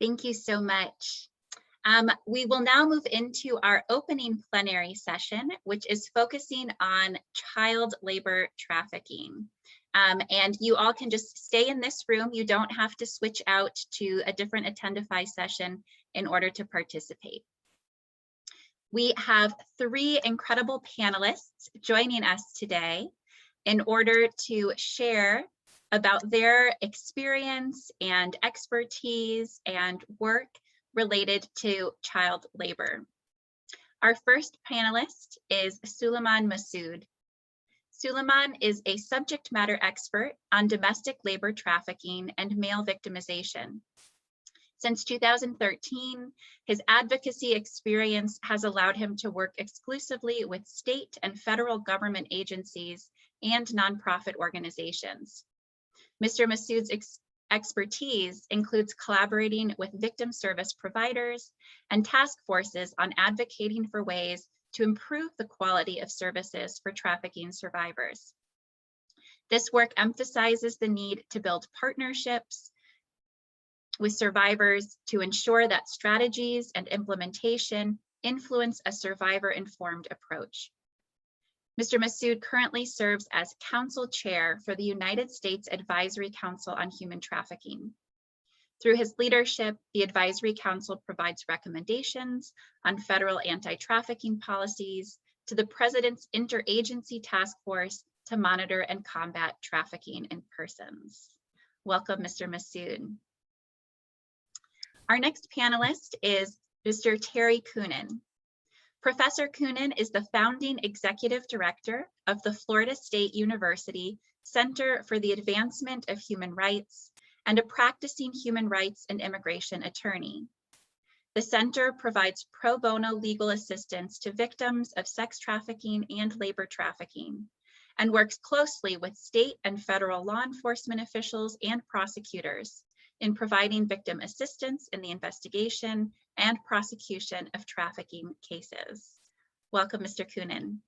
Thank you so much. We will now move into our opening plenary session, which is focusing on child labor trafficking. And you all can just stay in this room. You don't have to switch out to a different Attendify session in order to participate. We have three incredible panelists joining us today in order to share about their experience and expertise and work related to child labor. Our first panelist is Suleman Masood. Suleman is a subject matter expert on domestic labor trafficking and male victimization. Since 2013, his advocacy experience has allowed him to work exclusively with state and federal government agencies and nonprofit organizations. Mr. Masood's expertise includes collaborating with victim service providers and task forces on advocating for ways to improve the quality of services for trafficking survivors. This work emphasizes the need to build partnerships with survivors to ensure that strategies and implementation influence a survivor-informed approach. Mr. Masood currently serves as Council Chair for the United States Advisory Council on Human Trafficking. Through his leadership, the Advisory Council provides recommendations on federal anti-trafficking policies to the President's Interagency Task Force to monitor and combat trafficking in persons. Welcome, Mr. Masood. Our next panelist is Mr. Terry Coonan. Professor Coonan is the founding executive director of the Florida State University Center for the Advancement of Human Rights and a practicing human rights and immigration attorney. The center provides pro bono legal assistance to victims of sex trafficking and labor trafficking, and works closely with state and federal law enforcement officials and prosecutors in providing victim assistance in the investigation and prosecution of trafficking cases. Welcome, Mr. Coonan.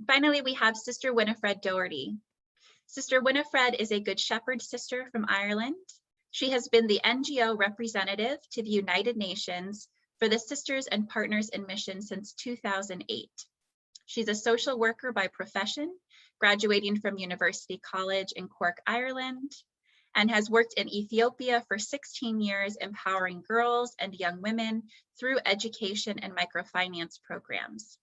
Finally, we have Sister Winifred Doherty. Sister Winifred is a Good Shepard sister from Ireland. She has been the NGO representative to the United Nations for the Sisters and Partners in Mission since 2008. She's a social worker by profession, graduating from University College in Cork, Ireland, and has worked in Ethiopia for 16 years, empowering girls and young women through education and microfinance programs.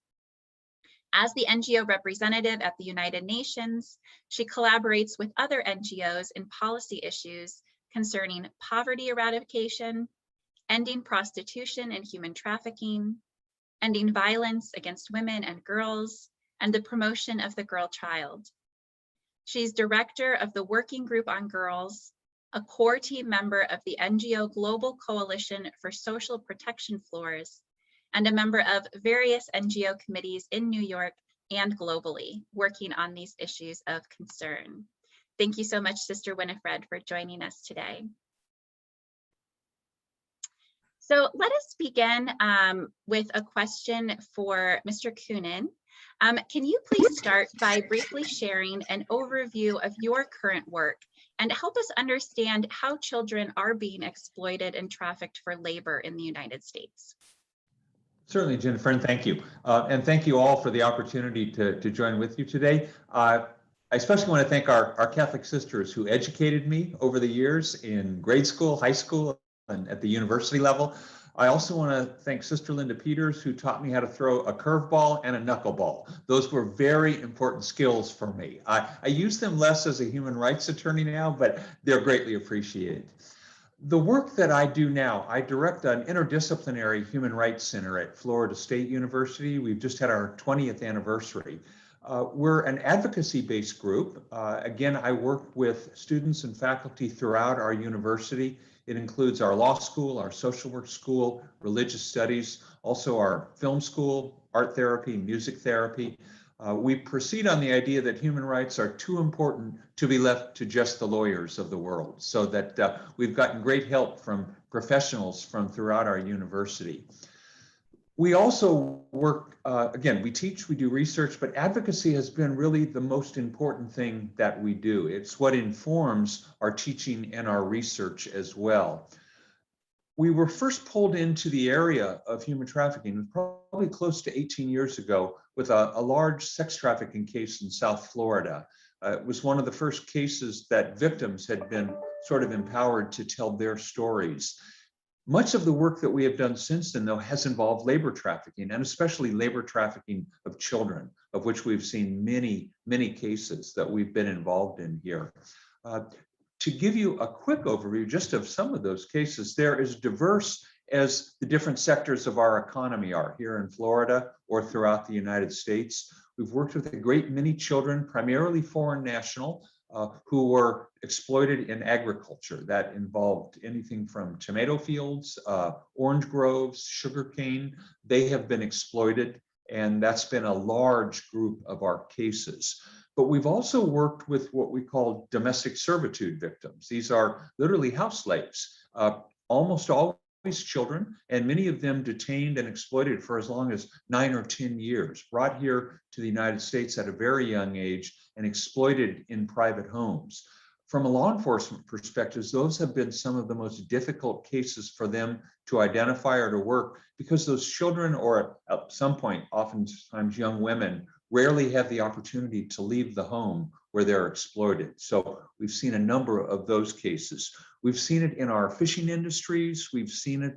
As the NGO representative at the United Nations, she collaborates with other NGOs in policy issues concerning poverty eradication, ending prostitution and human trafficking, ending violence against women and girls, and the promotion of the girl child. She's director of the Working Group on Girls, a core team member of the NGO Global Coalition for Social Protection Floors, and a member of various NGO committees in New York and globally, working on these issues of concern. Thank you so much, Sister Winifred, for joining us today. So let us begin with a question for Mr. Coonan. Can you please start by briefly sharing an overview of your current work and help us understand how children are being exploited and trafficked for labor in the United States? Certainly, Jennifer, and thank you. And thank you all for the opportunity to join with you today. I especially want to thank our Catholic sisters who educated me over the years in grade school, high school, and at the university level. I also want to thank Sister Linda Peters, who taught me how to throw a curveball and a knuckleball. Those were very important skills for me. I use them less as a human rights attorney now, but they're greatly appreciated. The work that I do now, I direct an interdisciplinary human rights center at Florida State University. We've just had our 20th anniversary. We're an advocacy-based group. Again, I work with students and faculty throughout our university. It includes our law school, our social work school, religious studies, also our film school, art therapy, music therapy. We proceed on the idea that human rights are too important to be left to just the lawyers of the world, so that we've gotten great help from professionals from throughout our university. We also work, again, we teach, we do research, but advocacy has been really the most important thing that we do. It's what informs our teaching and our research as well. we were first pulled into the area of human trafficking probably close to 18 years ago with a large sex trafficking case in South Florida. It was one of the first cases that victims had been sort of empowered to tell their stories. Much of the work that we have done since then, though, has involved labor trafficking, and especially labor trafficking of children, of which we've seen many, many cases that we've been involved in here. To give you a quick overview just of some of those cases, they're as diverse as the different sectors of our economy are here in Florida or throughout the United States. We've worked with a great many children, primarily foreign national, who were exploited in agriculture. That involved anything from tomato fields, orange groves, sugarcane. They have been exploited, and that's been a large group of our cases. But we've also worked with what we call domestic servitude victims. These are literally house slaves, almost always children, and many of them detained and exploited for as long as 9 or 10 years, brought here to the United States at a very young age and exploited in private homes. From a law enforcement perspective, those have been some of the most difficult cases for them to identify or to work, because those children, or at some point, oftentimes young women, rarely have the opportunity to leave the home where they're exploited. So we've seen a number of those cases. We've seen it in our fishing industries. We've seen it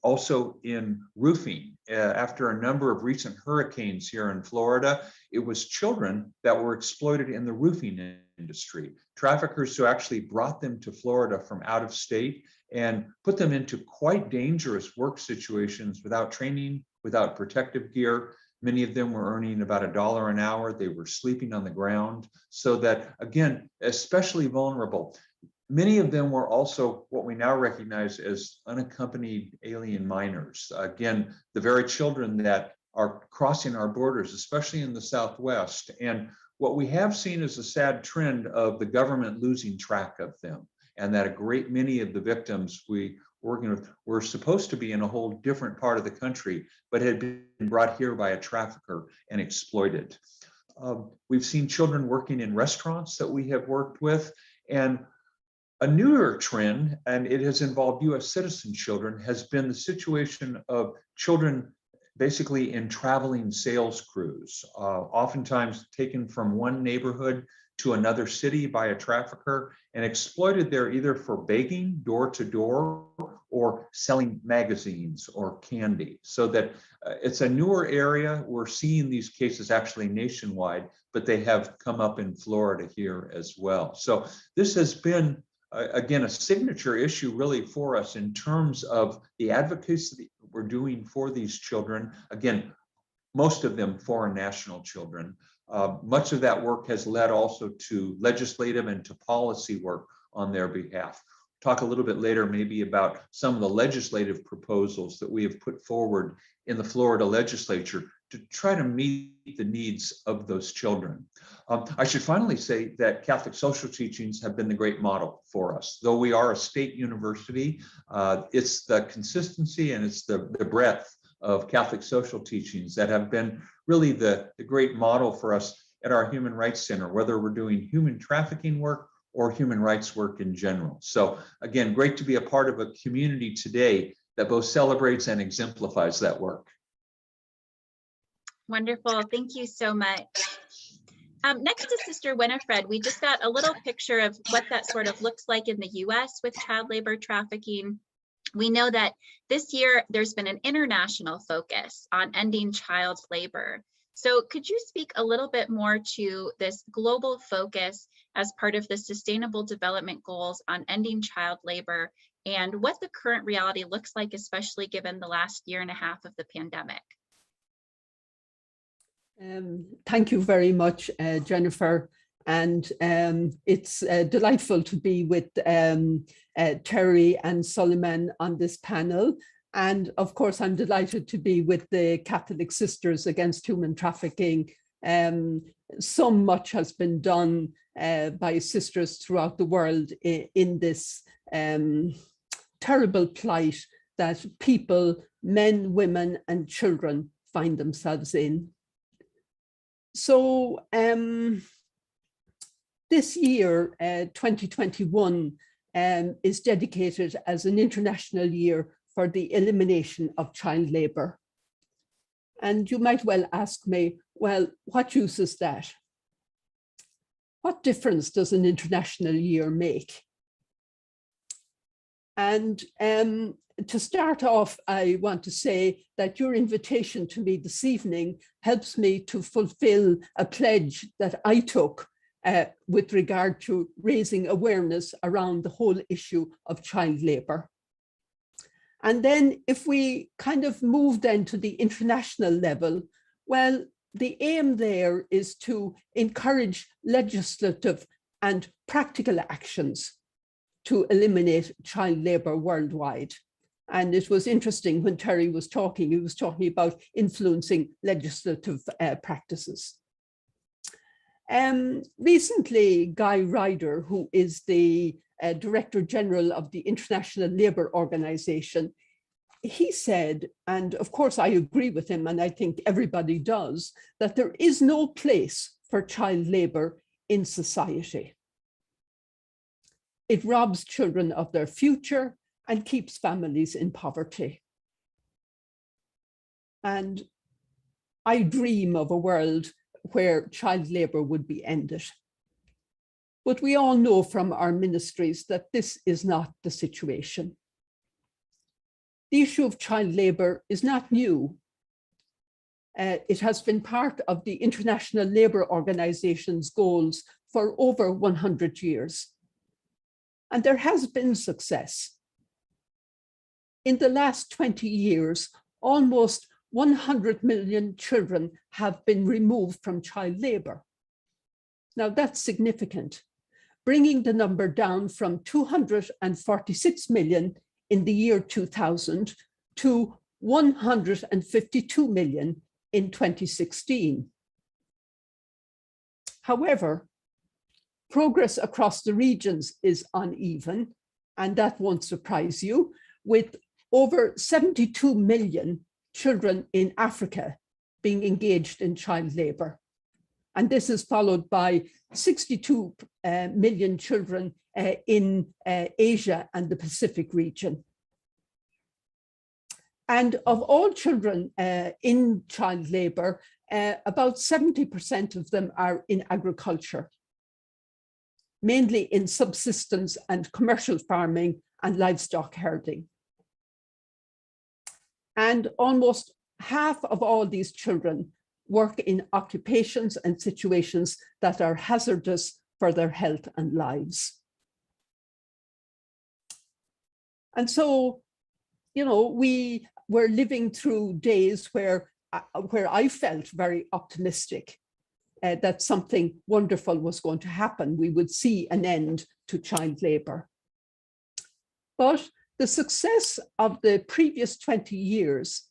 also in roofing. After a number of recent hurricanes here in Florida, it was children that were exploited in the roofing industry. Traffickers who actually brought them to Florida from out of state and put them into quite dangerous work situations without training, without protective gear. Many of them were earning about $1 an hour. They were sleeping on the ground, so that, again, especially vulnerable. Many of them were also what we now recognize as unaccompanied alien minors. Again, the very children that are crossing our borders, especially in the Southwest. And what we have seen is a sad trend of the government losing track of them, and that a great many of the victims we working with were supposed to be in a whole different part of the country, but had been brought here by a trafficker and exploited. We've seen children working in restaurants that we have worked with, and a newer trend, and it has involved US citizen children, has been the situation of children basically in traveling sales crews, oftentimes taken from one neighborhood to another city by a trafficker and exploited there either for begging door to door or selling magazines or candy. So that it's a newer area. We're seeing these cases actually nationwide, but they have come up in Florida here as well. So this has been, again, a signature issue really for us in terms of the advocacy we're doing for these children. Again, most of them foreign national children. Much of that work has led also to legislative and to policy work on their behalf. Talk a little bit later maybe about some of the legislative proposals that we have put forward in the Florida legislature to try to meet the needs of those children. I should finally say that Catholic social teachings have been the great model for us. Though we are a state university, it's the consistency and it's the breadth of Catholic social teachings that have been really the great model for us at our Human Rights Center, whether we're doing human trafficking work or human rights work in general. So again, great to be a part of a community today that both celebrates and exemplifies that work. Wonderful, thank you so much. Next to Sister Winifred, we just got a little picture of what that sort of looks like in the US with child labor trafficking. We know that this year there's been an international focus on ending child labor. So could you speak a little bit more to this global focus as part of the Sustainable Development Goals on ending child labor and what the current reality looks like, especially given the last year and a half of the pandemic? Thank you very much, Jennifer. And it's delightful to be with Terry and Suleman on this panel. And of course, I'm delighted to be with the Catholic Sisters Against Human Trafficking. So much has been done by sisters throughout the world in this terrible plight that people, men, women, and children find themselves in. So this year, 2021, is dedicated as an international year for the elimination of child labor. And you might well ask me, well, what use is that? What difference does an international year make? And to start off, I want to say that your invitation to me this evening helps me to fulfill a pledge that I took with regard to raising awareness around the whole issue of child labor. And then if we kind of move then to the international level, well, the aim there is to encourage legislative and practical actions to eliminate child labor worldwide. And it was interesting when Terry was talking, he was talking about influencing legislative practices. Recently, Guy Ryder, who is the Director General of the International Labour Organization, he said, and of course I agree with him, and I think everybody does, that there is no place for child labour in society. It robs children of their future and keeps families in poverty. And I dream of a world where child labour would be ended. But we all know from our ministries that this is not the situation. The issue of child labour is not new. It has been part of the International Labour Organization's goals for over 100 years. And there has been success. In the last 20 years, almost 100 million children have been removed from child labour. Now that's significant, bringing the number down from 246 million in the year 2000 to 152 million in 2016. However, progress across the regions is uneven, and that won't surprise you, with over 72 million children in Africa being engaged in child labour. And this is followed by 62 million children in Asia and the Pacific region. And of all children in child labour, about 70% of them are in agriculture, mainly in subsistence and commercial farming and livestock herding. And almost half of all these children work in occupations and situations that are hazardous for their health and lives. And so, you know, we were living through days where I felt very optimistic that something wonderful was going to happen. We would see an end to child labour. But the success of the previous 20 years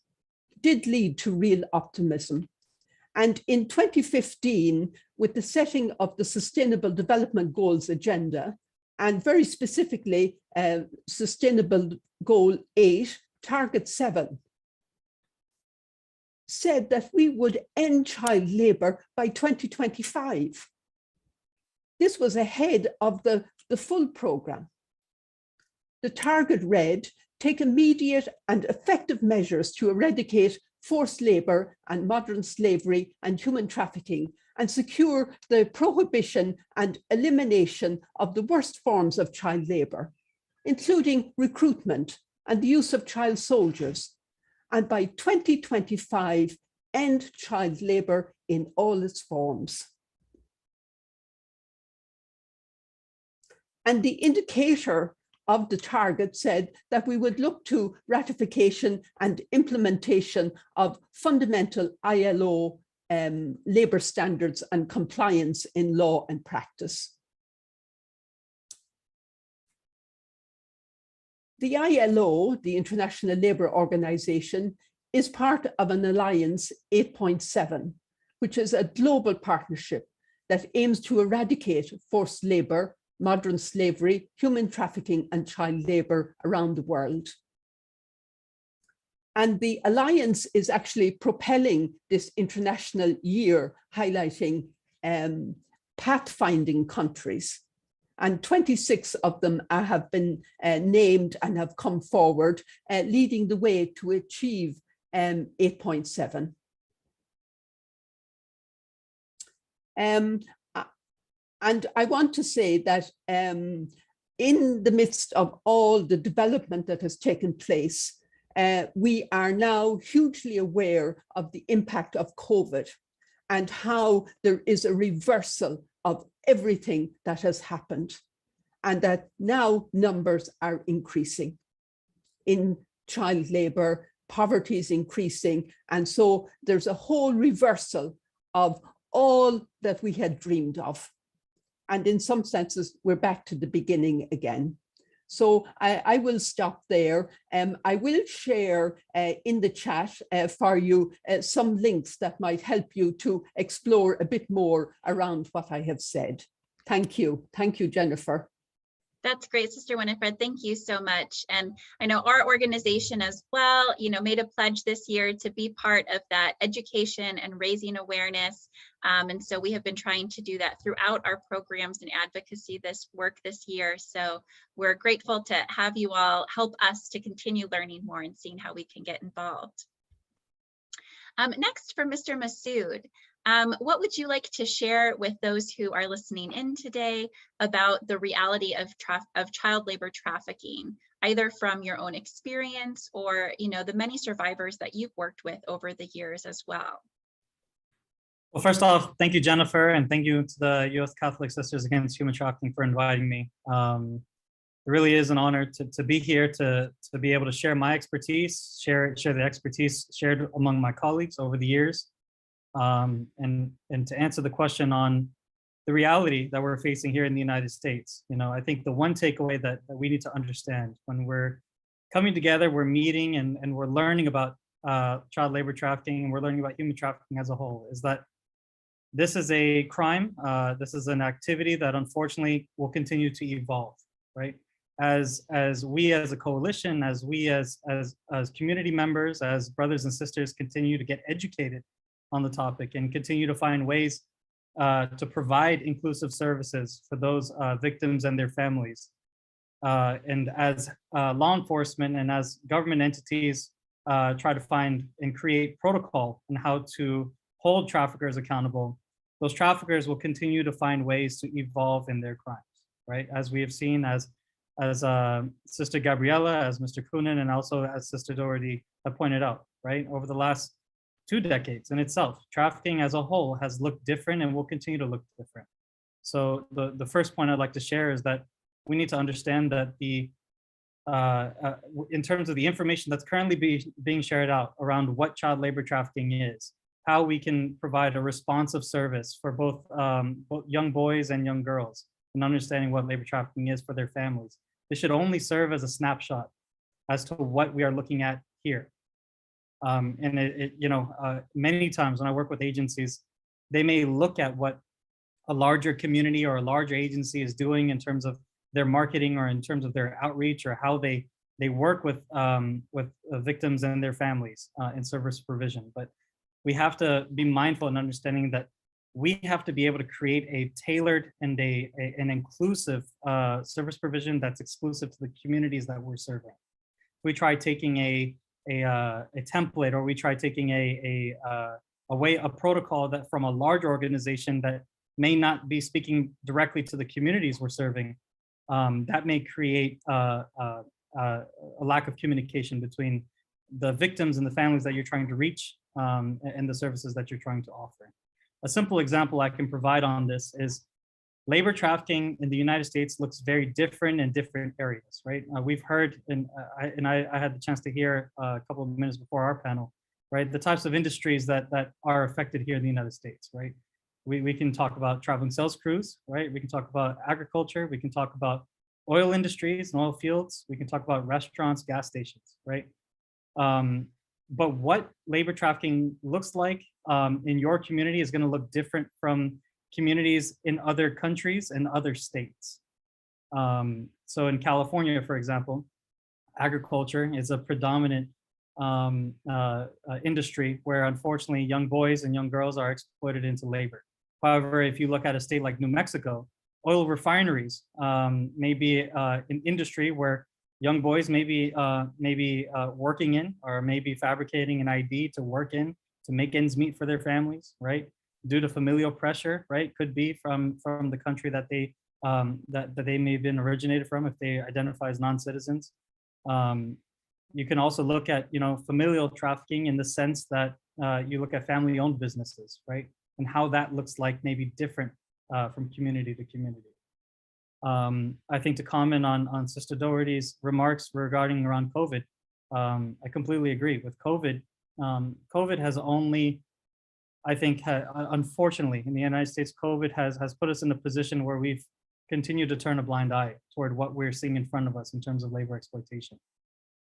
did lead to real optimism. And in 2015, with the setting of the Sustainable Development Goals agenda, and very specifically, Sustainable Goal 8, Target 7, said that we would end child labour by 2025. This was ahead of the full programme. The target read, take immediate and effective measures to eradicate forced labour and modern slavery and human trafficking, and secure the prohibition and elimination of the worst forms of child labour, including recruitment and the use of child soldiers, and by 2025, end child labour in all its forms. And the indicator of the target said that we would look to ratification and implementation of fundamental ILO labour standards and compliance in law and practice. The ILO, the International Labour Organization, is part of an alliance 8.7, which is a global partnership that aims to eradicate forced labour, modern slavery, human trafficking, and child labour around the world. And the alliance is actually propelling this international year, highlighting pathfinding countries. And 26 of them have been named and have come forward, leading the way to achieve 8.7. And I want to say that in the midst of all the development that has taken place, we are now hugely aware of the impact of COVID and how there is a reversal of everything that has happened, and that now numbers are increasing in child labor, poverty is increasing, and so there's a whole reversal of all that we had dreamed of. And in some senses, we're back to the beginning again. So I will stop there. I will share in the chat for you some links that might help you to explore a bit more around what I have said. Thank you. Thank you, Jennifer. That's great, Sister Winifred. Thank you so much. And I know our organization as well, made a pledge this year to be part of that education and raising awareness. And so we have been trying to do that throughout our programs and advocacy work this year. So we're grateful to have you all help us to continue learning more and seeing how we can get involved. Next, for Mr. Masood. What would you like to share with those who are listening in today about the reality of child labor trafficking, either from your own experience or, the many survivors that you've worked with over the years as well? Well, first off, thank you, Jennifer, and thank you to the U.S. Catholic Sisters Against Human Trafficking for inviting me. It really is an honor to be here, to be able to share my expertise, share the expertise shared among my colleagues over the years. And to answer the question on the reality that we're facing here in the United States, I think the one takeaway that we need to understand when we're coming together, we're meeting and we're learning about child labor trafficking, and we're learning about human trafficking as a whole, is that this is a crime. This is an activity that unfortunately will continue to evolve, right? As we as a coalition, as we as community members, as brothers and sisters continue to get educated on the topic and continue to find ways to provide inclusive services for those victims and their families. And as law enforcement and as government entities try to find and create protocol on how to hold traffickers accountable, those traffickers will continue to find ways to evolve in their crimes, right? As we have seen as Sister Gabriella, as Mr. Coonan, and also as Sister Doherty have pointed out, right? Over the last 2 decades in itself, trafficking as a whole has looked different and will continue to look different. So the first point I'd like to share is that we need to understand that in terms of the information that's currently being shared out around what child labor trafficking is, how we can provide a responsive service for both young boys and young girls, and understanding what labor trafficking is for their families. This should only serve as a snapshot as to what we are looking at here. And many times when I work with agencies, they may look at what a larger community or a larger agency is doing in terms of their marketing or in terms of their outreach or how they work with victims and their families in service provision. But we have to be mindful in understanding that we have to be able to create a tailored and an inclusive service provision that's exclusive to the communities that we're serving. We try taking a template, or we try taking a protocol that from a large organization that may not be speaking directly to the communities we're serving, that may create a lack of communication between the victims and the families that you're trying to reach and the services that you're trying to offer. A simple example I can provide on this is labor trafficking in the United States looks very different in different areas, right? We've heard, and I had the chance to hear a couple of minutes before our panel, right? The types of industries that are affected here in the United States, right? We can talk about traveling sales crews, right? We can talk about agriculture. We can talk about oil industries and oil fields. We can talk about restaurants, gas stations, right? But what labor trafficking looks like in your community is going to look different from communities in other countries and other states. So in California, for example, agriculture is a predominant industry where unfortunately young boys and young girls are exploited into labor. However, if you look at a state like New Mexico, oil refineries, maybe an industry where young boys maybe working in, or maybe fabricating an ID to work in to make ends meet for their families, right? Due to familial pressure, right? Could be from the country that they that they may have been originated from if they identify as non-citizens. You can also look at, you know, familial trafficking in the sense that you look at family-owned businesses, right? And how that looks like maybe different from community to community. I think to comment on Sister Doherty's remarks regarding around COVID, I completely agree with COVID. COVID has only, I think, unfortunately, in the United States, COVID has put us in a position where we've continued to turn a blind eye toward what we're seeing in front of us in terms of labor exploitation.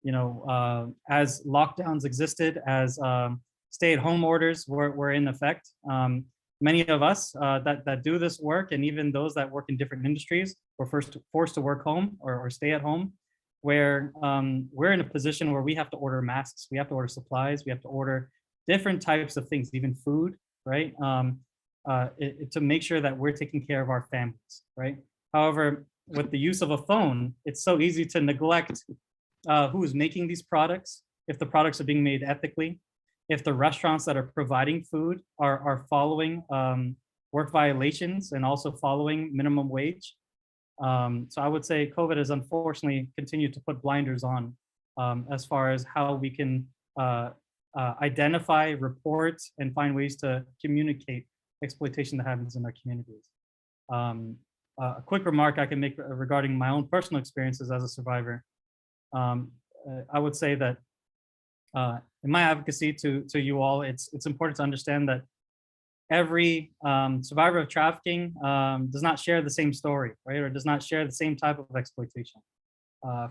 You know, as lockdowns existed, as stay-at-home orders were in effect, many of us that do this work, and even those that work in different industries, were forced to work home or stay at home, where we're in a position where we have to order masks, we have to order supplies, we have to order different types of things, even food, right? To make sure that we're taking care of our families, right? However, with the use of a phone, it's so easy to neglect who is making these products, if the products are being made ethically, if the restaurants that are providing food are following work violations and also following minimum wage. So I would say COVID has unfortunately continued to put blinders on as far as how we can identify, report, and find ways to communicate exploitation that happens in our communities. A quick remark I can make regarding my own personal experiences as a survivor. I would say that in my advocacy to you all, it's important to understand that every survivor of trafficking does not share the same story, right? Or does not share the same type of exploitation.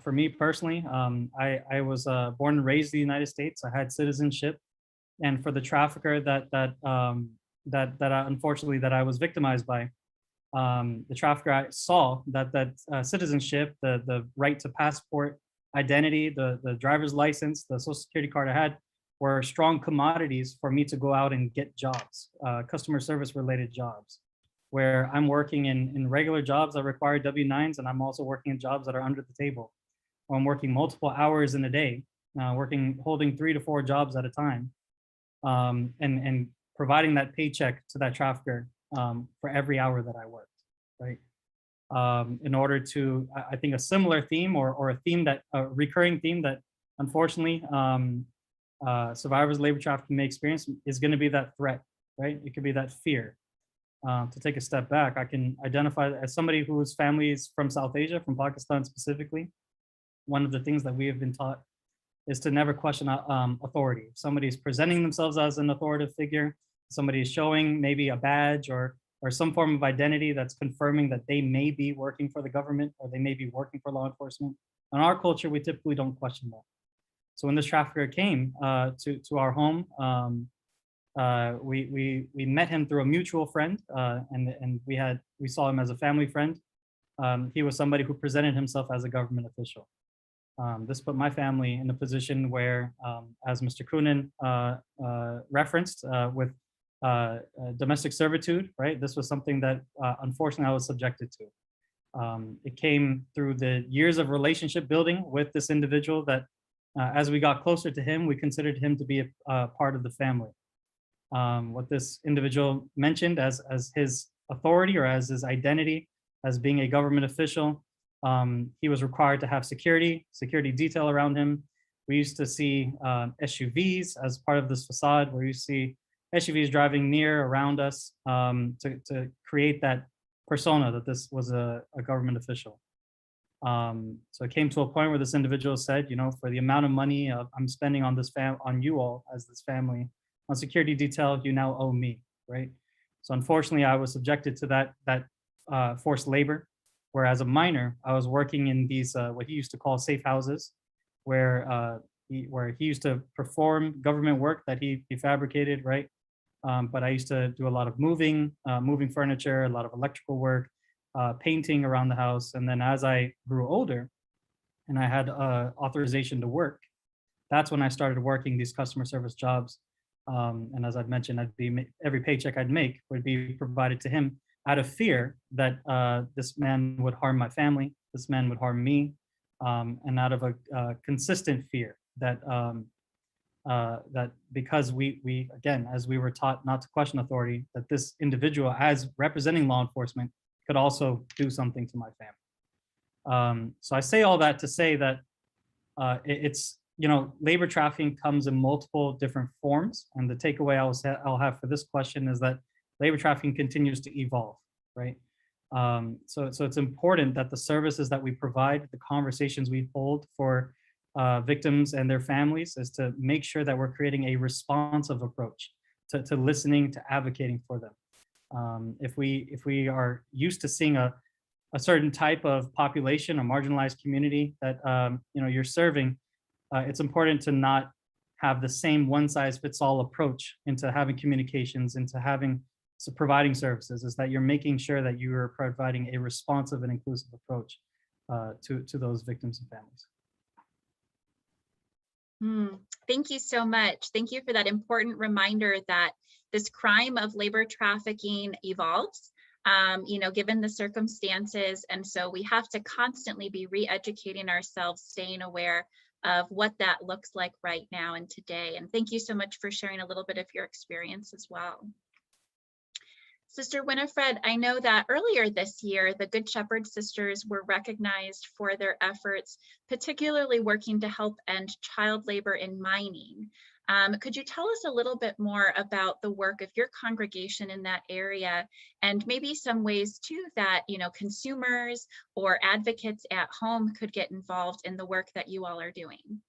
For me personally, I was born and raised in the United States. I had citizenship, and for the trafficker that unfortunately that I was victimized by, the trafficker, I saw that citizenship, the right to passport, identity, the driver's license, the social security card I had, were strong commodities for me to go out and get jobs, customer service related jobs, where I'm working in regular jobs that require W-9s, and I'm also working in jobs that are under the table, or I'm working multiple hours in a day, holding 3 to 4 jobs at a time, and providing that paycheck to that trafficker for every hour that I worked, right? In order to, I think a similar theme or a recurring theme that unfortunately survivors of labor trafficking may experience is going to be that threat, right? It could be that fear. To take a step back, I can identify as somebody whose family is from South Asia, from Pakistan specifically. One of the things that we have been taught is to never question authority. If somebody is presenting themselves as an authoritative figure, somebody is showing maybe a badge or some form of identity that's confirming that they may be working for the government or they may be working for law enforcement. In our culture, we typically don't question that. So when this trafficker came to our home, we met him through a mutual friend, and we saw him as a family friend. He was somebody who presented himself as a government official. This put my family in a position where, as Mr. Coonan referenced, with domestic servitude, right? This was something that unfortunately I was subjected to. It came through the years of relationship building with this individual that as we got closer to him, we considered him to be a part of the family. What this individual mentioned as his authority or as his identity as being a government official, he was required to have security detail around him. We used to see SUVs as part of this facade, where you see SUVs driving near around us to create that persona that this was a government official. So it came to a point where this individual said, you know, for the amount of money I'm spending on this on you all as this family, on security detail, you now owe me, right? So unfortunately, I was subjected to that forced labor, where as a minor, I was working in these what he used to call safe houses, where he used to perform government work that he fabricated, right? But I used to do a lot of moving furniture, a lot of electrical work, painting around the house. And then as I grew older and I had authorization to work, that's when I started working these customer service jobs. And as I've mentioned, every paycheck I'd make would be provided to him out of fear that this man would harm my family, this man would harm me, and out of a consistent fear that that because we again, as we were taught not to question authority, that this individual, as representing law enforcement, could also do something to my family. So I say all that to say that it's, you know, labor trafficking comes in multiple different forms, and the takeaway I'll have for this question is that labor trafficking continues to evolve, right? So it's important that the services that we provide, the conversations we hold for victims and their families, is to make sure that we're creating a responsive approach to listening, to advocating for them. If we are used to seeing a certain type of population, a marginalized community that you know, you're serving, it's important to not have the same one-size-fits-all approach into having communications, into having providing services, is that you're making sure that you are providing a responsive and inclusive approach to those victims and families. Thank you so much. Thank you for that important reminder that this crime of labor trafficking evolves, you know, given the circumstances. And so we have to constantly be re-educating ourselves, staying aware of what that looks like right now and today. And thank you so much for sharing a little bit of your experience as well. Sister Winifred, I know that earlier this year, the Good Shepard sisters were recognized for their efforts, particularly working to help end child labor in mining. Could you tell us a little bit more about the work of your congregation in that area, and maybe some ways too that, you know, consumers or advocates at home could get involved in the work that you all are doing?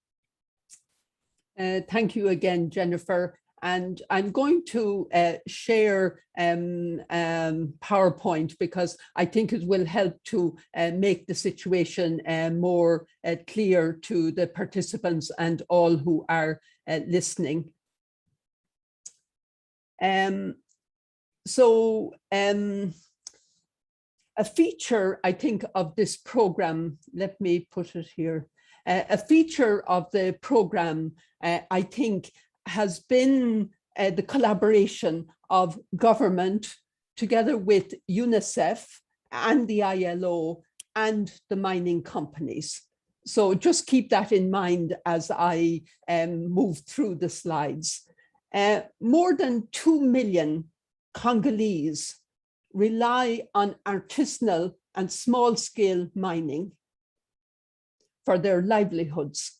Thank you again, Jennifer. And I'm going to share PowerPoint because I think it will help to make the situation more clear to the participants and all who are listening. So a feature, I think, of this program, let me put it here, a feature of the program, I think, has been the collaboration of government together with UNICEF and the ILO and the mining companies. So just keep that in mind as I move through the slides. More than 2 million Congolese rely on artisanal and small-scale mining for their livelihoods.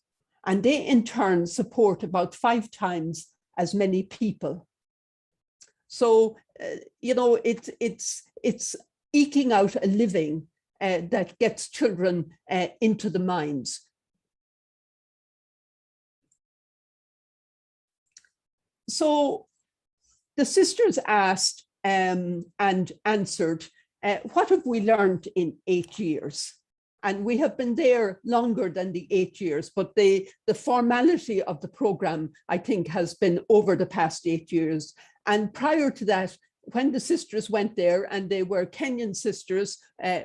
And they in turn support about 5 times as many people. So, you know, it's eking out a living that gets children into the mines. So the sisters asked and answered, what have we learned in 8 years? And we have been there longer than the 8 years, but the formality of the program, I think, has been over the past 8 years. And prior to that, when the sisters went there, and they were Kenyan sisters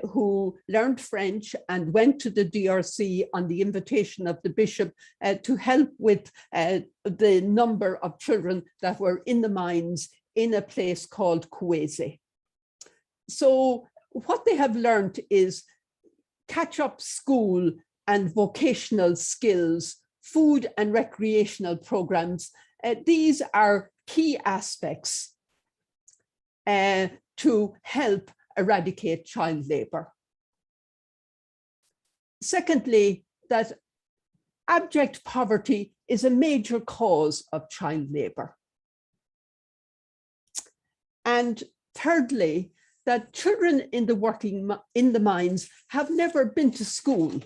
who learned French and went to the DRC on the invitation of the bishop to help with the number of children that were in the mines in a place called Kuweze. So what they have learned is catch-up school and vocational skills, food and recreational programs. These are key aspects to help eradicate child labor. Secondly, that abject poverty is a major cause of child labor. And thirdly, that children in the mines have never been to school,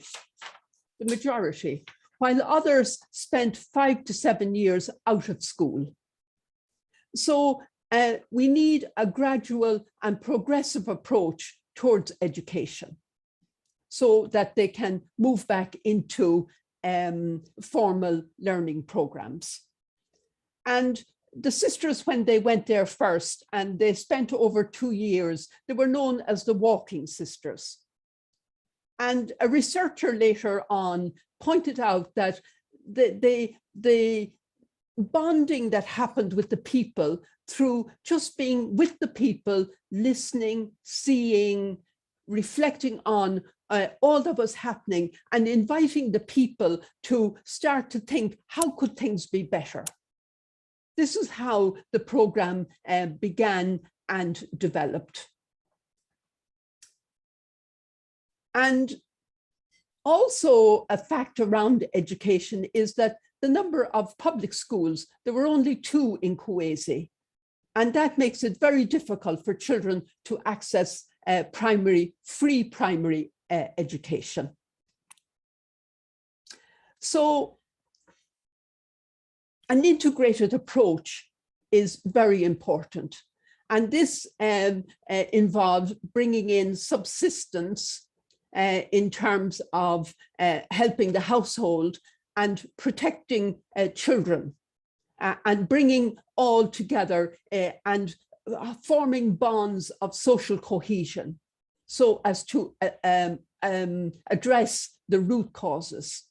the majority, while others spent 5 to 7 years out of school. So we need a gradual and progressive approach towards education so that they can move back into formal learning programs. And the sisters, when they went there first, and they spent over 2 years, they were known as the walking sisters. And a researcher later on pointed out that the bonding that happened with the people through just being with the people, listening, seeing, reflecting on all that was happening, and inviting the people to start to think, how could things be better? This is how the program began and developed. And also a fact around education is that the number of public schools, there were only 2 in Kuwaiti, and that makes it very difficult for children to access free primary education. So an integrated approach is very important. And this involves bringing in subsistence in terms of helping the household and protecting children and bringing all together and forming bonds of social cohesion so as to address the root causes.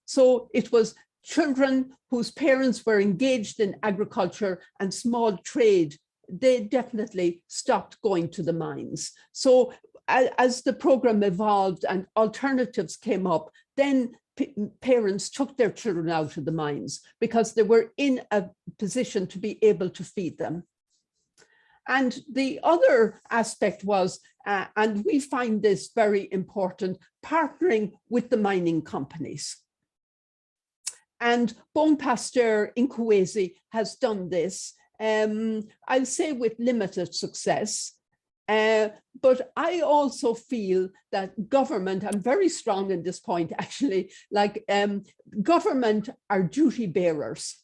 So it was children whose parents were engaged in agriculture and small trade, they definitely stopped going to the mines. So as the program evolved and alternatives came up, then parents took their children out of the mines because they were in a position to be able to feed them. And the other aspect was, and we find this very important, partnering with the mining companies. And Bone Pasteur in Kuwaiti has done this, I'll say with limited success. But I also feel that government, I'm very strong in this point actually, like government are duty bearers.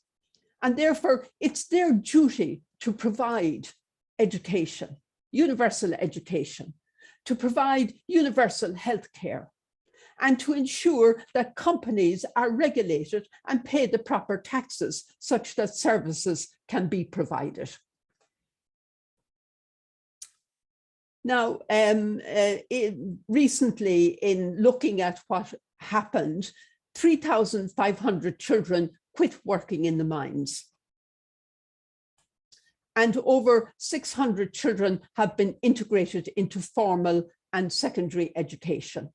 And therefore it's their duty to provide education, universal education, to provide universal health care, and to ensure that companies are regulated and pay the proper taxes such that services can be provided. Now, recently in looking at what happened, 3,500 children quit working in the mines. And over 600 children have been integrated into formal and secondary education.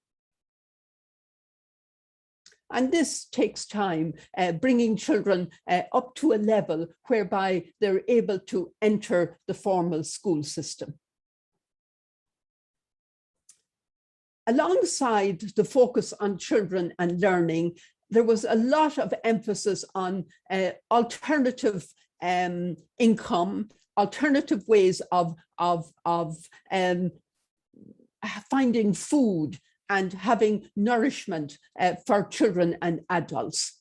And this takes time, bringing children up to a level whereby they're able to enter the formal school system. Alongside the focus on children and learning, there was a lot of emphasis on alternative income, alternative ways of finding food and having nourishment for children and adults.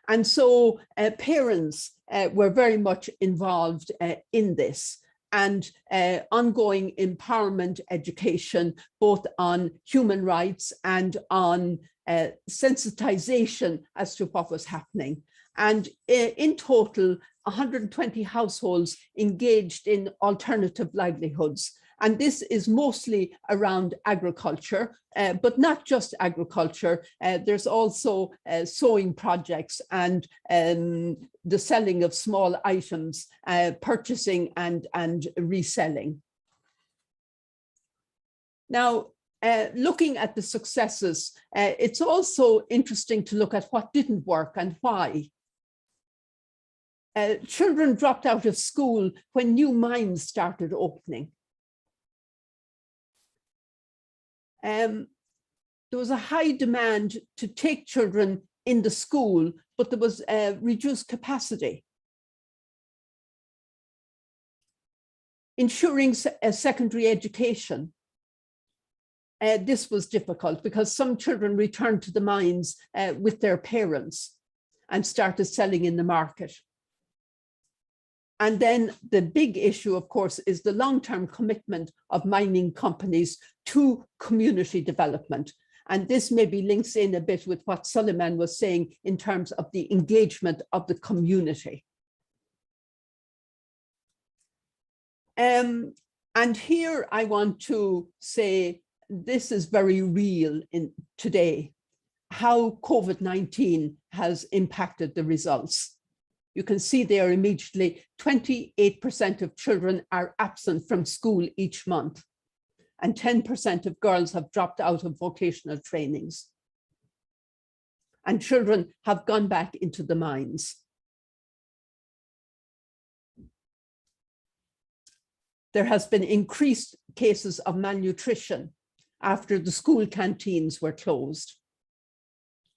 And so parents were very much involved in this, and ongoing empowerment education, both on human rights and on sensitization as to what was happening. And in total, 120 households engaged in alternative livelihoods. And this is mostly around agriculture, but not just agriculture. There's also sewing projects and the selling of small items, purchasing and reselling. Now, looking at the successes, it's also interesting to look at what didn't work and why. Children dropped out of school when new mines started opening. There was a high demand to take children in the school, but there was reduced capacity. Ensuring a secondary education. This was difficult because some children returned to the mines with their parents and started selling in the market. And then the big issue, of course, is the long-term commitment of mining companies to community development. And this maybe links in a bit with what Suleman was saying in terms of the engagement of the community. And here I want to say this is very real in today. how COVID-19 has impacted the results. You can see there immediately 28% of children are absent from school each month, and 10% of girls have dropped out of vocational trainings. And children have gone back into the mines. There has been increased cases of malnutrition after the school canteens were closed.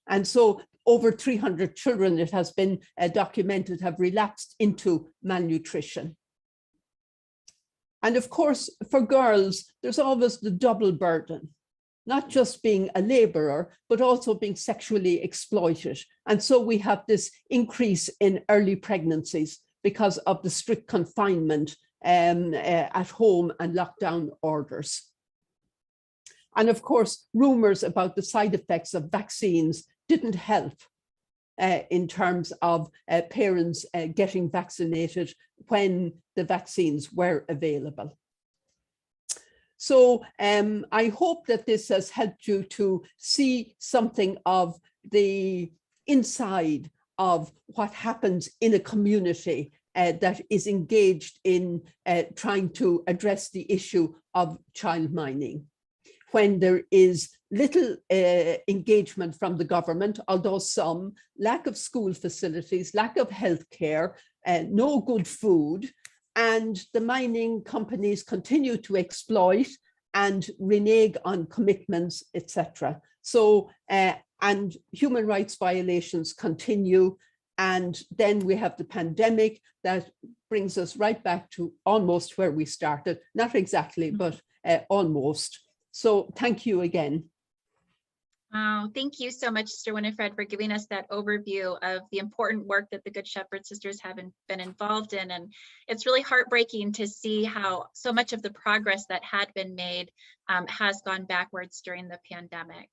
And so over 300 children, it has been documented, have relapsed into malnutrition. And of course, for girls, there's always the double burden, not just being a laborer, but also being sexually exploited. And so we have this increase in early pregnancies because of the strict confinement at home and lockdown orders. And of course, rumors about the side effects of vaccines didn't help in terms of parents getting vaccinated when the vaccines were available. So I hope that this has helped you to see something of the inside of what happens in a community that is engaged in trying to address the issue of child mining, when there is little engagement from the government, although some, lack of school facilities, lack of healthcare, no good food, and the mining companies continue to exploit and renege on commitments, etc. So, and human rights violations continue. And then we have the pandemic that brings us right back to almost where we started, not exactly, but almost. So thank you again. Oh, thank you so much, Sister Winifred, for giving us that overview of the important work that the Good Shepherd Sisters have been involved in. And it's really heartbreaking to see how so much of the progress that had been made has gone backwards during the pandemic.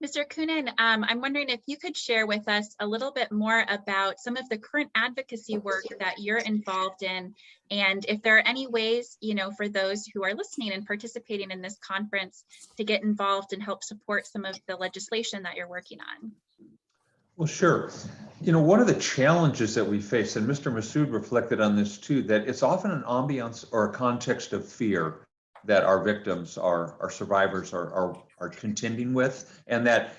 Mr. Coonan, I'm wondering if you could share with us a little bit more about some of the current advocacy work that you're involved in, and if there are any ways, for those who are listening and participating in this conference to get involved and help support some of the legislation that you're working on. Well, sure. One of the challenges that we face, and Mr. Masood reflected on this too, that it's often an ambiance or a context of fear that our victims, our survivors are contending with, and that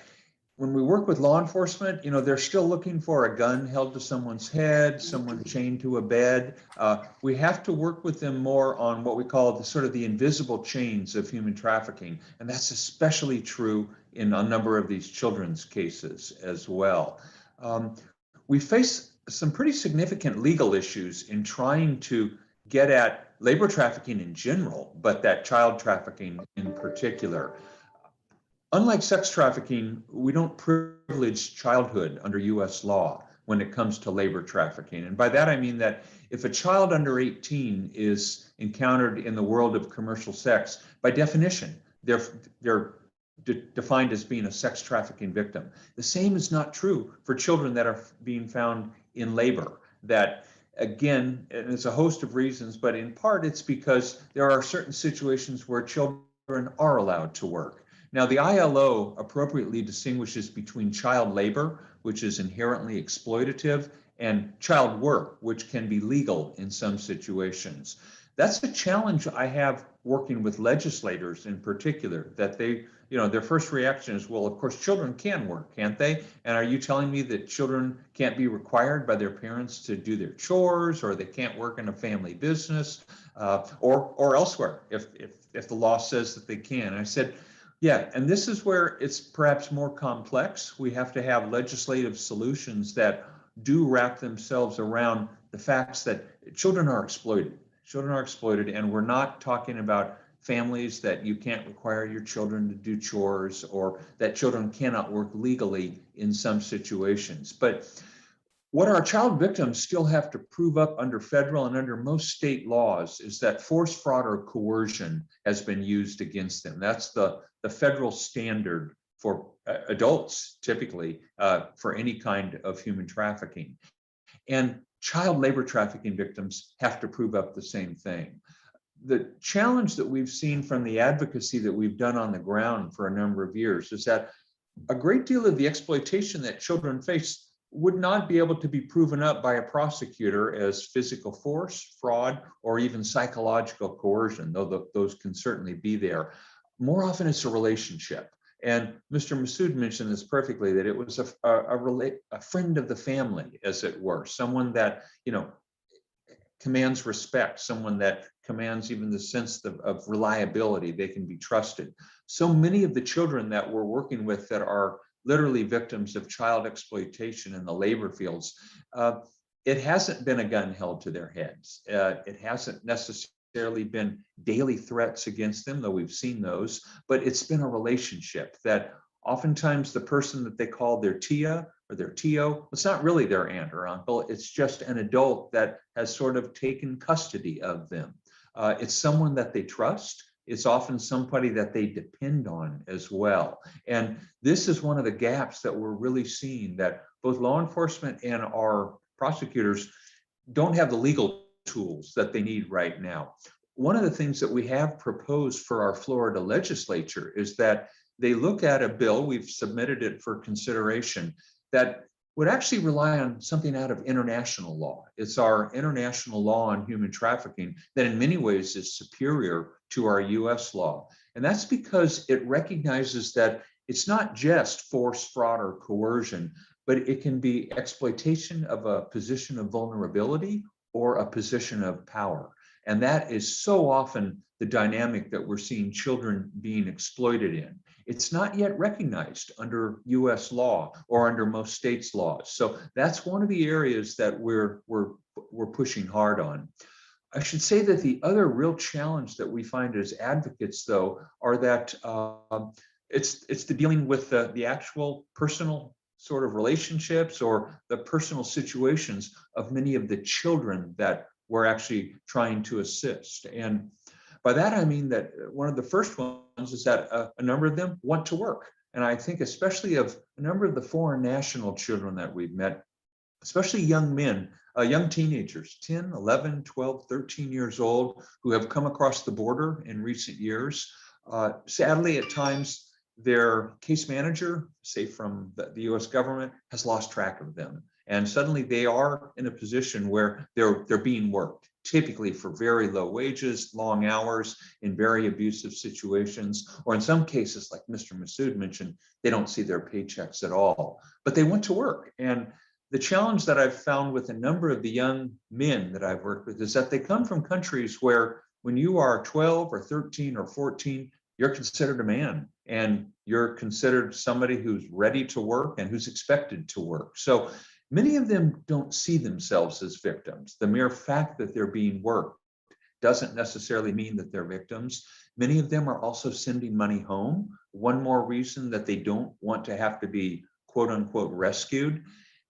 when we work with law enforcement, they're still looking for a gun held to someone's head, someone chained to a bed. We have to work with them more on what we call the invisible chains of human trafficking, and that's especially true in a number of these children's cases as well. We face some pretty significant legal issues in trying to get at labor trafficking in general, but that child trafficking in particular. Unlike sex trafficking, we don't privilege childhood under US law when it comes to labor trafficking. And by that, I mean that if a child under 18 is encountered in the world of commercial sex, by definition, they're defined as being a sex trafficking victim. The same is not true for children that are being found in labor. That, again, and it's a host of reasons, but in part it's because there are certain situations where children are allowed to work. Now, the ILO appropriately distinguishes between child labor, which is inherently exploitative, and child work, which can be legal in some situations. That's a challenge I have working with legislators in particular, that they, their first reaction is, well, of course, children can work, can't they? And are you telling me that children can't be required by their parents to do their chores, or they can't work in a family business, or elsewhere if the law says that they can? And I said, yeah, and this is where it's perhaps more complex. We have to have legislative solutions that do wrap themselves around the facts that children are exploited. Children are exploited, and we're not talking about families that you can't require your children to do chores, or that children cannot work legally in some situations. But what our child victims still have to prove up under federal and under most state laws is that force, fraud, or coercion has been used against them. That's the federal standard for adults, typically, for any kind of human trafficking. And child labor trafficking victims have to prove up the same thing. The challenge that we've seen from the advocacy that we've done on the ground for a number of years is that a great deal of the exploitation that children face would not be able to be proven up by a prosecutor as physical force, fraud, or even psychological coercion, though those can certainly be there. More often it's a relationship. And Mr. Masood mentioned this perfectly, that it was a friend of the family, as it were, someone that, commands respect, someone that commands even the sense of reliability, they can be trusted. So many of the children that we're working with that are literally victims of child exploitation in the labor fields, it hasn't been a gun held to their heads. It hasn't necessarily been daily threats against them, though we've seen those, but it's been a relationship that oftentimes the person that they call their tia or their tio, it's not really their aunt or uncle, it's just an adult that has sort of taken custody of them. It's someone that they trust. It's often somebody that they depend on as well. And this is one of the gaps that we're really seeing, that both law enforcement and our prosecutors don't have the legal tools that they need right now. One of the things that we have proposed for our Florida legislature is that they look at a bill, we've submitted it for consideration, that would actually rely on something out of international law. It's our international law on human trafficking that in many ways is superior to our US law. And that's because it recognizes that it's not just force, fraud, or coercion, but it can be exploitation of a position of vulnerability or a position of power. And that is so often the dynamic that we're seeing children being exploited in. It's not yet recognized under US law or under most states' laws. So that's one of the areas that we're pushing hard on. I should say that the other real challenge that we find as advocates, though, are that it's the dealing with the actual personal sort of relationships or the personal situations of many of the children that we're actually trying to assist. And by that, I mean that one of the first ones is that a number of them want to work. And I think especially of a number of the foreign national children that we've met, especially young men, young teenagers, 10, 11, 12, 13 years old, who have come across the border in recent years. Sadly, at times, their case manager, say from the US government, has lost track of them. And suddenly they are in a position where they're being worked, typically for very low wages, long hours, in very abusive situations, or in some cases, like Mr. Masood mentioned, they don't see their paychecks at all, but they want to work. And the challenge that I've found with a number of the young men that I've worked with is that they come from countries where when you are 12 or 13 or 14, you're considered a man and you're considered somebody who's ready to work and who's expected to work. So many of them don't see themselves as victims. The mere fact that they're being worked doesn't necessarily mean that they're victims. Many of them are also sending money home. One more reason that they don't want to have to be quote unquote rescued.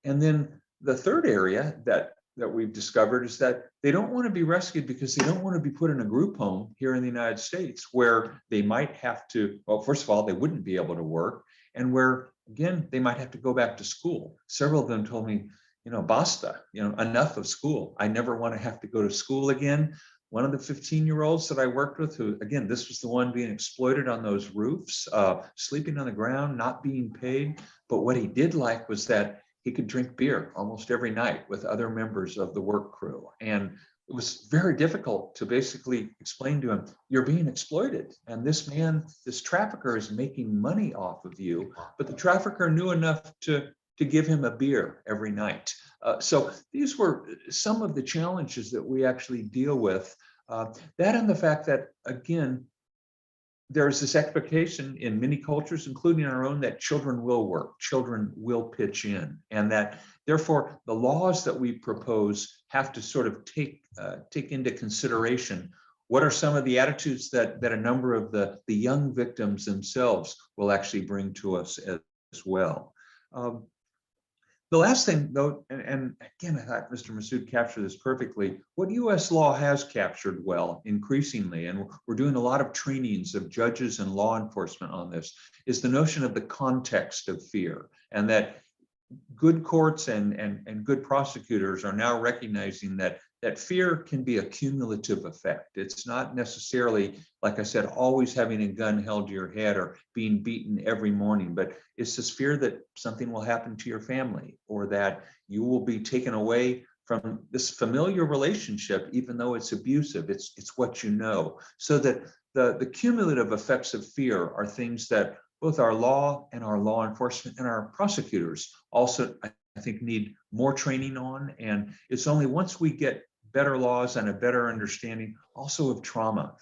And then the third area that we've discovered is that they don't want to be rescued because they don't want to be put in a group home here in the United States where they might have to, well, first of all, they wouldn't be able to work, and where, again, they might have to go back to school. Several of them told me, basta, enough of school. I never want to have to go to school again. One of the 15-year-olds that I worked with, who, again, this was the one being exploited on those roofs, sleeping on the ground, not being paid. But what he did like was that he could drink beer almost every night with other members of the work crew. And it was very difficult to basically explain to him, you're being exploited. And this man, this trafficker is making money off of you. But the trafficker knew enough to give him a beer every night. So these were some of the challenges that we actually deal with. That and the fact that, again, there's this expectation in many cultures, including our own, that children will work, children will pitch in, and that therefore the laws that we propose have to sort of take into consideration what are some of the attitudes that a number of the young victims themselves will actually bring to us as well. The last thing, though, and again, I thought Mr. Masood captured this perfectly, what US law has captured well, increasingly, and we're doing a lot of trainings of judges and law enforcement on this, is the notion of the context of fear, and that good courts and good prosecutors are now recognizing that that fear can be a cumulative effect. It's not necessarily, like I said, always having a gun held to your head or being beaten every morning, but it's this fear that something will happen to your family or that you will be taken away from this familiar relationship, even though it's abusive. It's what you know. So that the cumulative effects of fear are things that both our law and our law enforcement and our prosecutors also, I think, need more training on. And it's only once we get better laws and a better understanding also of trauma.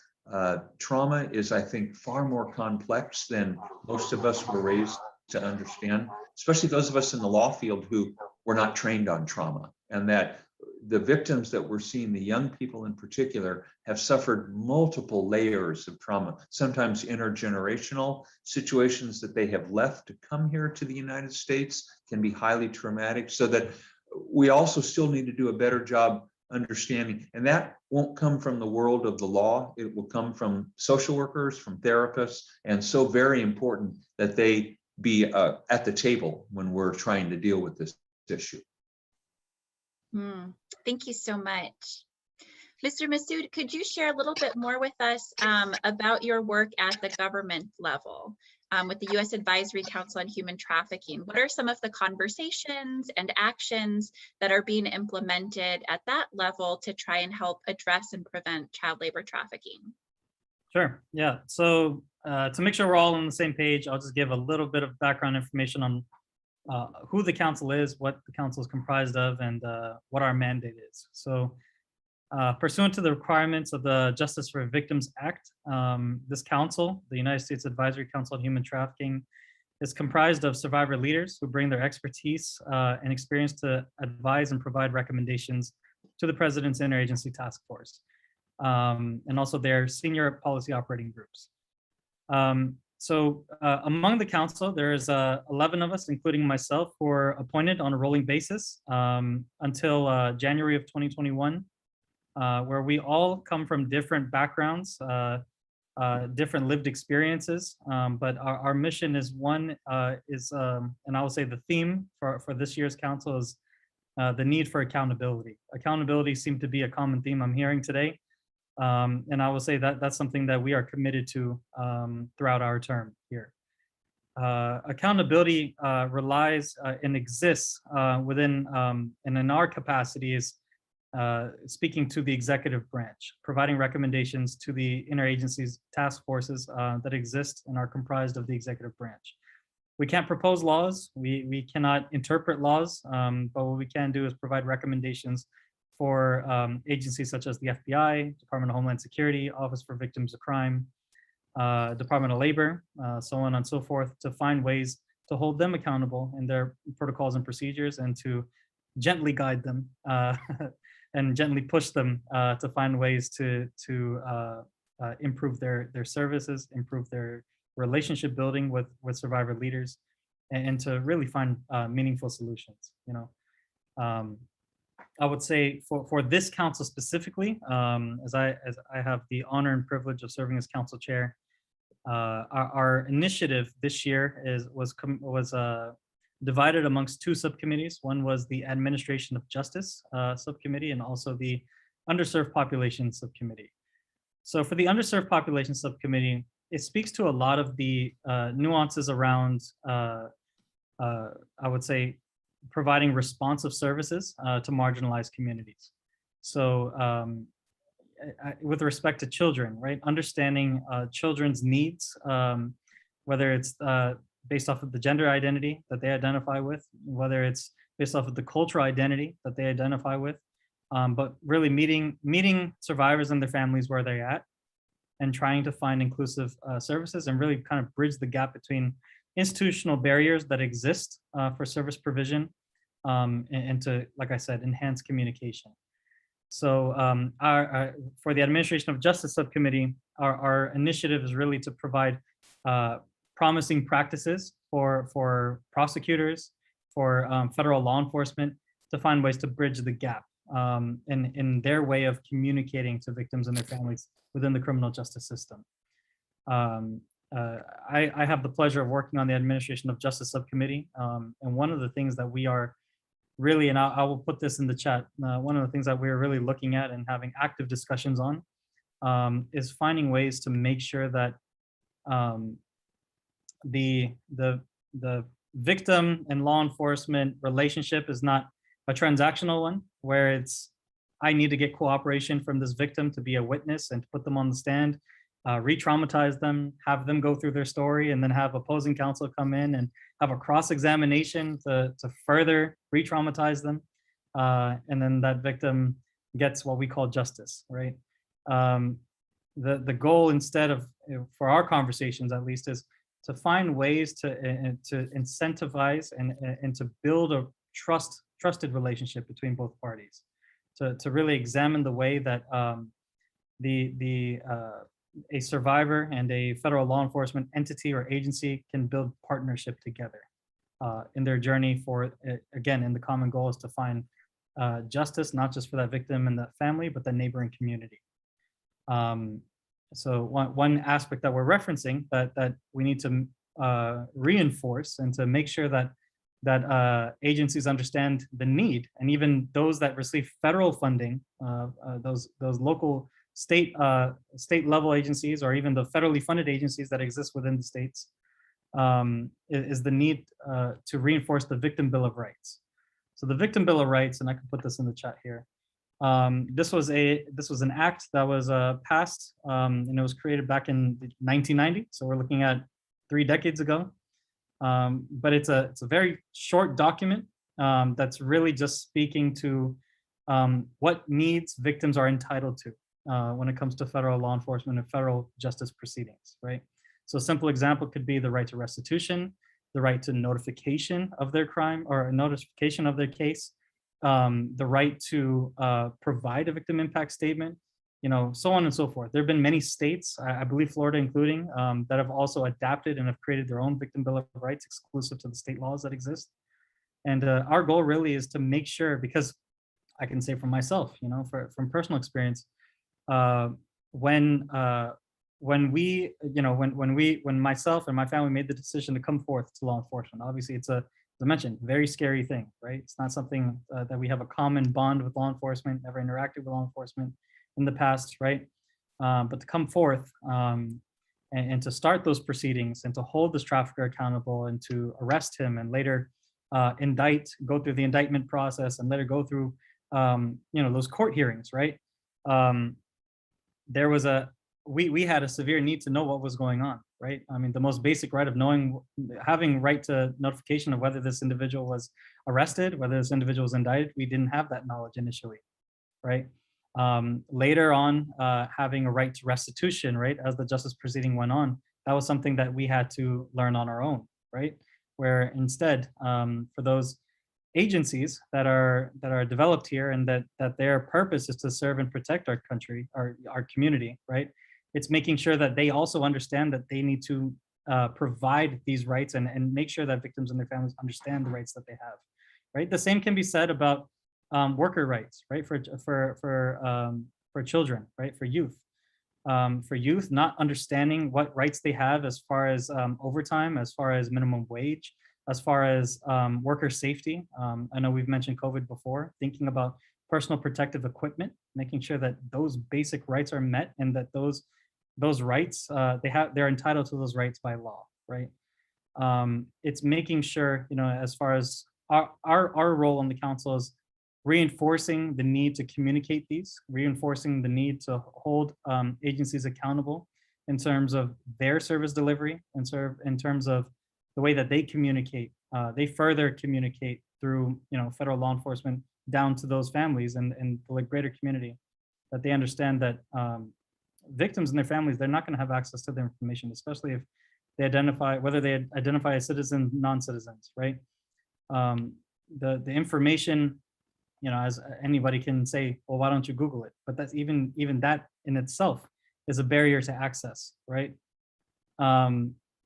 Trauma is, I think, far more complex than most of us were raised to understand, especially those of us in the law field who were not trained on trauma. And that the victims that we're seeing, the young people in particular, have suffered multiple layers of trauma, sometimes intergenerational situations that they have left to come here to the United States can be highly traumatic, so that we also still need to do a better job understanding. And that won't come from the world of the law. It will come from social workers, from therapists, and so very important that they be at the table when we're trying to deal with this issue. Thank you so much. Mr. Masood, could you share a little bit more with us about your work at the government level with the U.S. Advisory Council on Human Trafficking? What are some of the conversations and actions that are being implemented at that level to try and help address and prevent child labor trafficking? Sure, yeah. So to make sure we're all on the same page, I'll just give a little bit of background information on who the council is, what the council is comprised of, and what our mandate is. So pursuant to the requirements of the Justice for Victims Act, this council, the United States Advisory Council on Human Trafficking, is comprised of survivor leaders who bring their expertise and experience to advise and provide recommendations to the President's Interagency Task Force, and also their senior policy operating groups. So among the council, there's 11 of us, including myself, who are appointed on a rolling basis until January of 2021, where we all come from different backgrounds, different lived experiences, but our mission is and I will say the theme for this year's council is the need for accountability. Accountability seemed to be a common theme I'm hearing today. And I will say that that's something that we are committed to throughout our term here. Accountability relies and exists within, and in our capacity is speaking to the executive branch, providing recommendations to the interagencies task forces that exist and are comprised of the executive branch. We can't propose laws, we cannot interpret laws, but what we can do is provide recommendations for agencies such as the FBI, Department of Homeland Security, Office for Victims of Crime, Department of Labor, so on and so forth, to find ways to hold them accountable in their protocols and procedures and to gently guide them and gently push them to find ways to improve their services, improve their relationship building with survivor leaders, and to really find meaningful solutions, you know. I would say for this council specifically, as I have the honor and privilege of serving as council chair, our initiative this year was divided amongst two subcommittees. One was the Administration of Justice subcommittee and also the Underserved Population subcommittee. So for the Underserved Population subcommittee, it speaks to a lot of the nuances around, I would say, providing responsive services to marginalized communities. So with respect to children, right? Understanding children's needs, whether it's based off of the gender identity that they identify with, whether it's based off of the cultural identity that they identify with, but really meeting survivors and their families where they're at and trying to find inclusive services and really kind of bridge the gap between institutional barriers that exist for service provision and to, like I said, enhance communication. So for the Administration of Justice Subcommittee, our initiative is really to provide promising practices for prosecutors, for federal law enforcement, to find ways to bridge the gap in their way of communicating to victims and their families within the criminal justice system. I have the pleasure of working on the Administration of Justice Subcommittee, and one of the things that we are really, and I will put this in the chat, one of the things that we're really looking at and having active discussions on is finding ways to make sure that the victim and law enforcement relationship is not a transactional one, where it's, I need to get cooperation from this victim to be a witness and to put them on the stand, re-traumatize them, have them go through their story, and then have opposing counsel come in and have a cross-examination to further re-traumatize them. And then that victim gets what we call justice, right? The goal, instead of, for our conversations at least, is to find ways to incentivize and to build a trusted relationship between both parties, to really examine the way that a survivor and a federal law enforcement entity or agency can build partnership together in their journey for, again, in the common goal is to find justice, not just for that victim and that family, but the neighboring community. So one aspect that we're referencing that we need to reinforce and to make sure that agencies understand the need, and even those that receive federal funding, those local state level agencies, or even the federally funded agencies that exist within the states, is the need to reinforce the Victim Bill of Rights. So the Victim Bill of Rights, and I can put this in the chat here. This was an act that was passed, and it was created back in 1990. So we're looking at 3 decades ago. But it's a very short document that's really just speaking to what needs victims are entitled to when it comes to federal law enforcement and federal justice proceedings, right? So a simple example could be the right to restitution, the right to notification of their crime or notification of their case, the right to provide a victim impact statement, so on and so forth. There have been many states, I believe Florida including, that have also adapted and have created their own Victim Bill of Rights exclusive to the state laws that exist. And our goal really is to make sure, because I can say for myself, from personal experience, when myself and my family made the decision to come forth to law enforcement, obviously it's as I mentioned, very scary thing, right? It's not something that we have a common bond with law enforcement, never interacted with law enforcement in the past, right? But to come forth and to start those proceedings and to hold this trafficker accountable and to arrest him and later go through the indictment process and later go through, those court hearings, right? We had a severe need to know what was going on, right? I mean, the most basic right of having right to notification of whether this individual was arrested, whether this individual was indicted, we didn't have that knowledge initially, right? Later on, having a right to restitution, right? As the justice proceeding went on, that was something that we had to learn on our own, right? Where instead, for those agencies that are developed here and that their purpose is to serve and protect our country, our community, right? It's making sure that they also understand that they need to provide these rights and make sure that victims and their families understand the rights that they have, right? The same can be said about worker rights, right? For children, right? For youth, not understanding what rights they have as far as overtime, as far as minimum wage, as far as worker safety. I know we've mentioned COVID before, thinking about personal protective equipment, making sure that those basic rights are met and that those rights, they're entitled to those rights by law, right? It's making sure, as far as our role on the council is reinforcing the need to communicate these, reinforcing the need to hold agencies accountable in terms of their service delivery and in terms of the way that they communicate. They further communicate through, federal law enforcement down to those families and the greater community, that they understand that victims and their families, they're not going to have access to their information, especially if they whether they identify as citizens, non-citizens, right? The information, as anybody can say, well, why don't you Google it? But that's even that in itself is a barrier to access, right?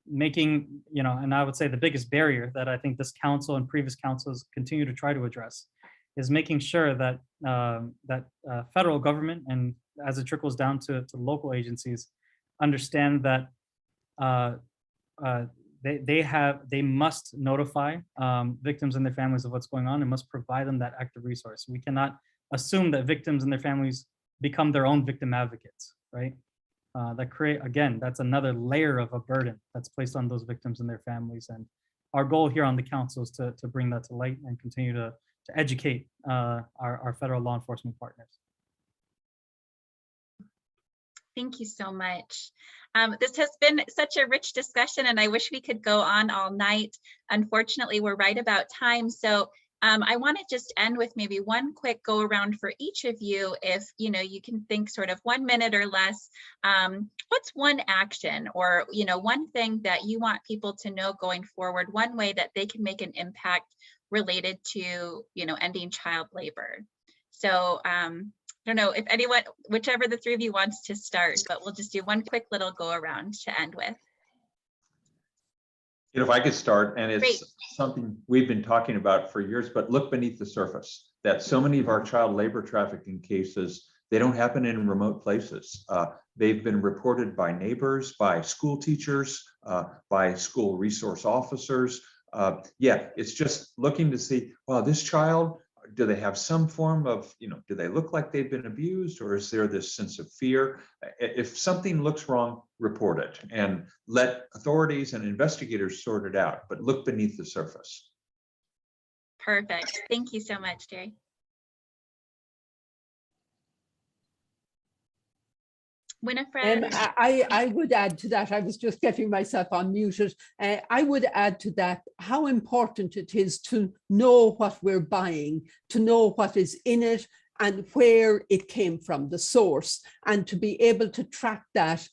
Making, and I would say the biggest barrier that I think this council and previous councils continue to try to address is making sure that federal government, and as it trickles down to local agencies, understand that they must notify victims and their families of what's going on and must provide them that active resource. We cannot assume that victims and their families become their own victim advocates, right? That's another layer of a burden that's placed on those victims and their families. And our goal here on the council is to bring that to light and continue to educate our federal law enforcement partners. Thank you so much. This has been such a rich discussion, and I wish we could go on all night. Unfortunately, we're right about time. So I want to just end with maybe one quick go around for each of you. If you can think sort of 1 minute or less, what's one action or one thing that you want people to know going forward, one way that they can make an impact related to ending child labor. So I don't know if anyone, whichever the three of you wants to start, but we'll just do one quick little go around to end with. If I could start, and it's Great. something we've been talking about for years, but look beneath the surface, that so many of our child labor trafficking cases, they don't happen in remote places. They've been reported by neighbors, by school teachers, by school resource officers. Yeah, it's just looking to see, well, this child, do they have some form of, do they look like they've been abused, or is there this sense of fear? If something looks wrong, report it and let authorities and investigators sort it out, but look beneath the surface. Perfect. Thank you so much, Jerry. Winifred? I would add to that, I was just getting myself unmuted. I would add to that how important it is to know what we're buying, to know what is in it and where it came from, the source, and to be able to track that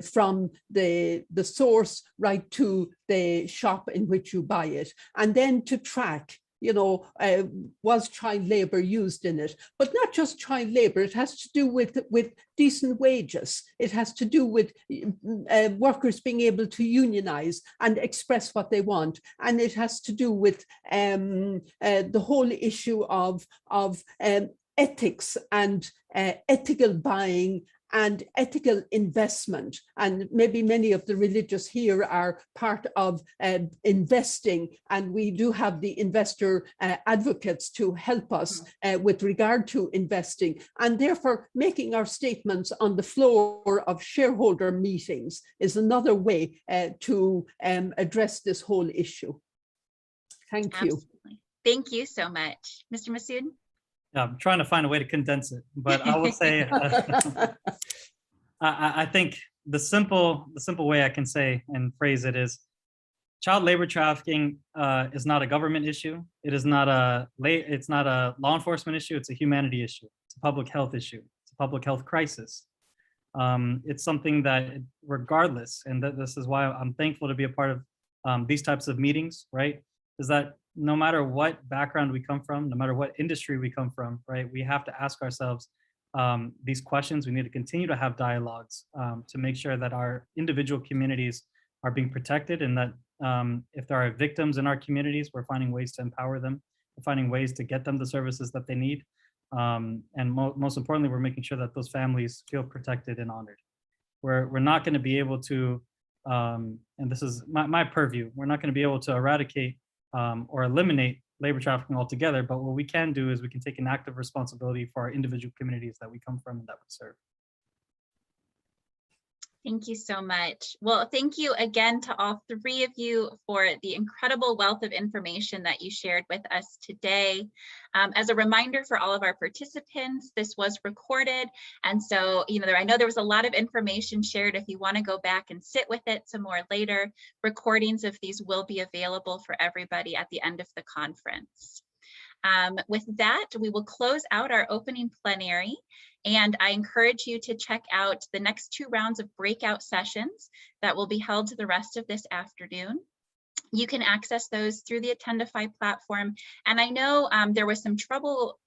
from the source right to the shop in which you buy it, and then to track, was child labor used in it? But not just child labor, it has to do with decent wages. It has to do with workers being able to unionize and express what they want. And it has to do with the whole issue of ethics and ethical buying and ethical investment. And maybe many of the religious here are part of investing, and we do have the investor advocates to help us with regard to investing, and therefore making our statements on the floor of shareholder meetings is another way to address this whole issue. Thank you. Absolutely. Thank you so much. Mr. Masood? I'm trying to find a way to condense it, but I will say, I think the simple way I can say and phrase it is, child labor trafficking is not a government issue. It's not a law enforcement issue. It's a humanity issue. It's a public health issue. It's a public health crisis. It's something that, regardless, and this is why I'm thankful to be a part of these types of meetings, right? Is that no matter what background we come from, no matter what industry we come from, right, we have to ask ourselves these questions. We need to continue to have dialogues to make sure that our individual communities are being protected, and that if there are victims in our communities, we're finding ways to empower them, we're finding ways to get them the services that they need. And most importantly, we're making sure that those families feel protected and honored. We're not going to be able to, and this is my purview, we're not going to be able to eradicate or eliminate labor trafficking altogether, but what we can do is we can take an active responsibility for our individual communities that we come from and that we serve. Thank you so much. Well, thank you again to all three of you for the incredible wealth of information that you shared with us today. As a reminder for all of our participants, this was recorded. And so, I know there was a lot of information shared. If you want to go back and sit with it some more later, recordings of these will be available for everybody at the end of the conference. With that, we will close out our opening plenary, and I encourage you to check out the next 2 rounds of breakout sessions that will be held the rest of this afternoon. You can access those through the Attendify platform, and I know there was some trouble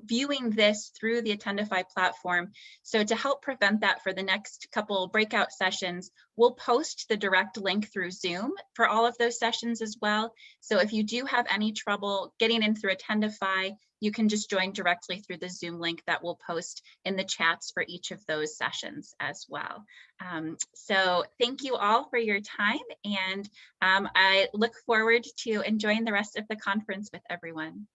viewing this through the Attendify platform. So to help prevent that for the next couple breakout sessions, we'll post the direct link through Zoom for all of those sessions as well. So if you do have any trouble getting in through Attendify, you can just join directly through the Zoom link that we'll post in the chats for each of those sessions as well. So thank you all for your time, and I look forward to enjoying the rest of the conference with everyone.